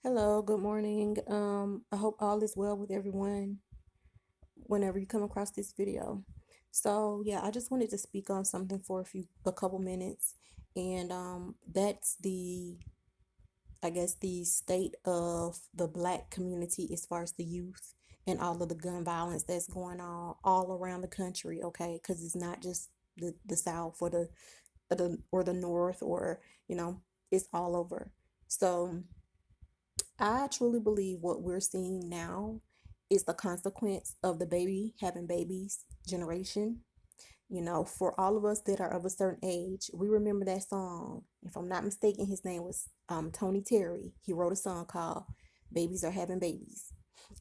Hello, good morning. I hope all is well with everyone whenever you come across this video. So yeah, I just wanted to speak on something for a couple minutes, and that's I guess the state of the Black community as far as the youth and all of the gun violence that's going on all around the country. Okay, because it's not just the South or the North or you know it's all over. So I truly believe what we're seeing now is the consequence of the baby having babies generation. You know, for all of us that are of a certain age, we remember that song. If I'm not mistaken, his name was Tony Terry. He wrote a song called Babies Are Having Babies.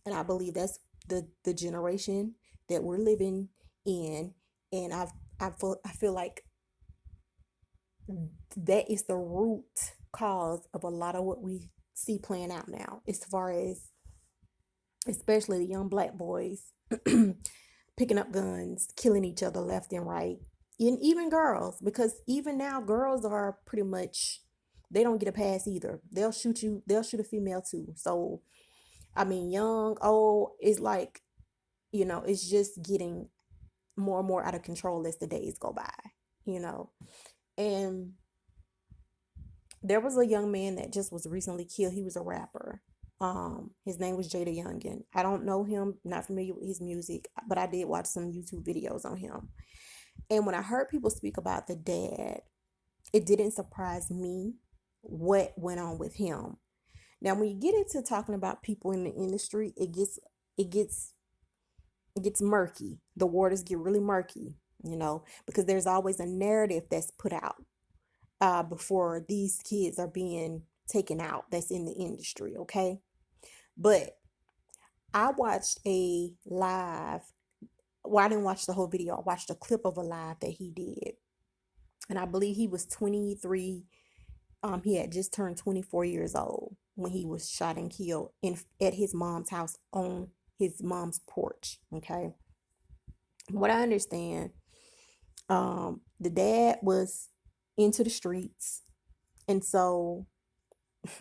And I believe that's the generation that we're living in. And I feel like that is the root cause of a lot of what we see playing out now, as far as especially the young Black boys picking up guns, killing each other left and right, and even girls, because even now girls are pretty much, they don't get a pass either. They'll shoot you, they'll shoot a female too. So I mean, young, old, it's like, it's just getting more and more out of control as the days go by, you know. And there was a young man that just was recently killed. He was a rapper. His name was Jada Youngin. I don't know him, not familiar with his music, but I did watch some YouTube videos on him. And when I heard people speak about the dad, it didn't surprise me what went on with him. Now, when you get into talking about people in the industry, it gets it gets murky. The waters get really murky, because there's always a narrative that's put out before these kids are being taken out that's in the industry, okay? But I watched a live, well, I didn't watch the whole video. I watched a clip of a live that he did. And I believe he was 23. He had just turned 24 years old when he was shot and killed at his mom's house on his mom's porch. Okay. What I understand, the dad was into the streets. And so,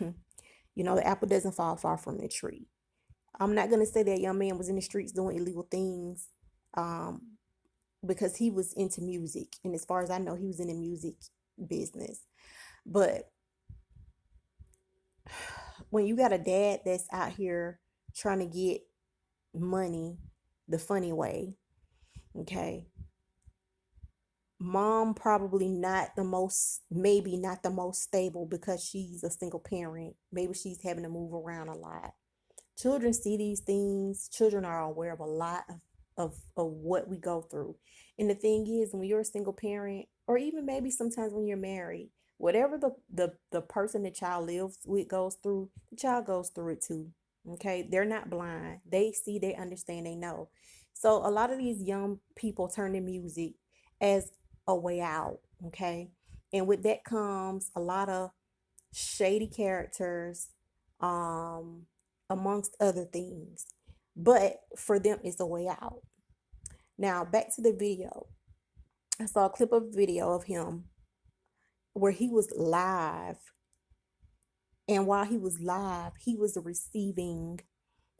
the apple doesn't fall far from the tree. I'm not going to say that young man was in the streets doing illegal things, um, because he was into music. And as far as I know, he was in the music business. But when you got a dad that's out here trying to get money the funny way, okay, mom probably not the most, maybe not the most stable because she's a single parent. Maybe she's having to move around a lot. Children see these things. Children are aware of a lot of what we go through. And the thing is, when you're a single parent, or even maybe sometimes when you're married, whatever the person the child lives with goes through, the child goes through it too. Okay, they're not blind. They see, they understand, they know. So a lot of these young people turn to music as a way out. Okay, and with that comes a lot of shady characters, um, amongst other things. But for them, it's a way out. Now, back to the video. I saw a clip of video of him where he was live. And while he was live, he was receiving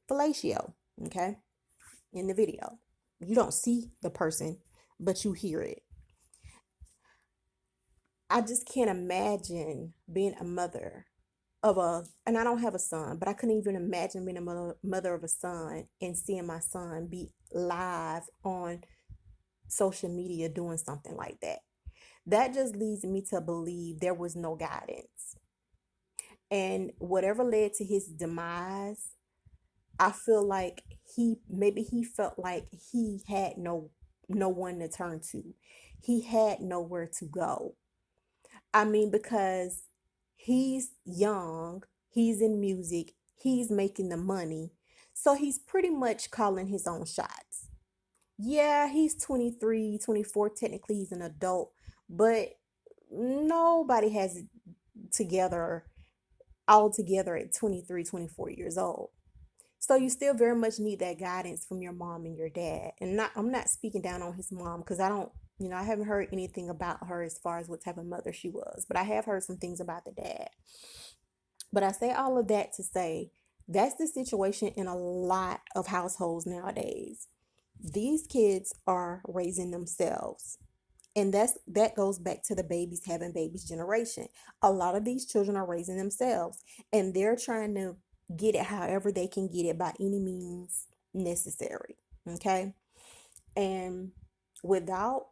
fellatio, okay, in the video. You don't see the person, but you hear it. I just can't imagine being a mother and I don't have a son, but I couldn't even imagine being a mother of a son and seeing my son be live on social media doing something like that. That just leads me to believe there was no guidance. And whatever led to his demise, I feel like he felt like he had no one to turn to. He had nowhere to go. I mean, because he's young, he's in music, he's making the money. So he's pretty much calling his own shots. Yeah, he's 23, 24. Technically, he's an adult, but nobody has it together, all together at 23, 24 years old. So you still very much need that guidance from your mom and your dad. And I'm not speaking down on his mom because I don't, I haven't heard anything about her as far as what type of mother she was, but I have heard some things about the dad. But I say all of that to say that's the situation in a lot of households nowadays. These kids are raising themselves. And that goes back to the babies having babies generation. A lot of these children are raising themselves and they're trying to get it however they can get it by any means necessary. Okay? And without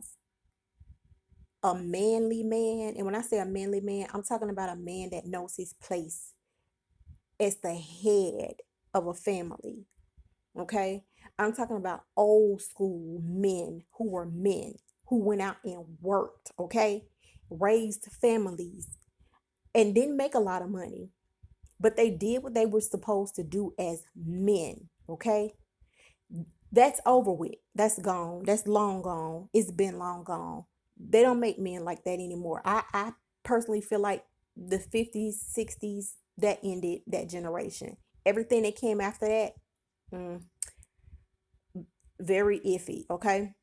a manly man, and when I say a manly man, I'm talking about a man that knows his place as the head of a family. Okay? I'm talking about old school men who went out and worked, okay? Raised families and didn't make a lot of money, but they did what they were supposed to do as men, okay? That's over with. That's gone. That's long gone. It's been long gone. They don't make men like that anymore. I personally feel like the 50s, 60s, that ended that generation. Everything that came after that, mm, very iffy, okay?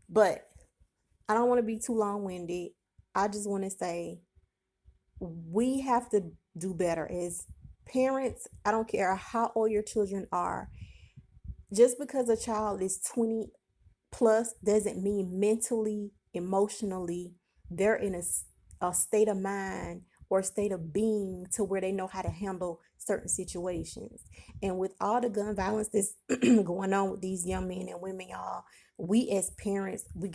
But I don't want to be too long winded. I just want to say we have to do better as parents. I don't care how old your children are. Just because a child is 20 plus doesn't mean mentally, emotionally, they're in a state of mind or a state of being to where they know how to handle certain situations. And with all the gun violence that's going on with these young men and women, y'all, we as parents, we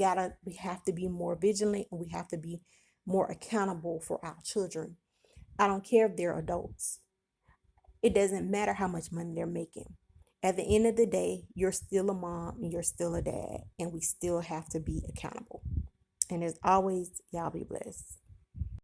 have to be more vigilant and we have to be more accountable for our children. I don't care if they're adults. It doesn't matter how much money they're making. At the end of the day, you're still a mom and you're still a dad, and we still have to be accountable. And as always, y'all be blessed.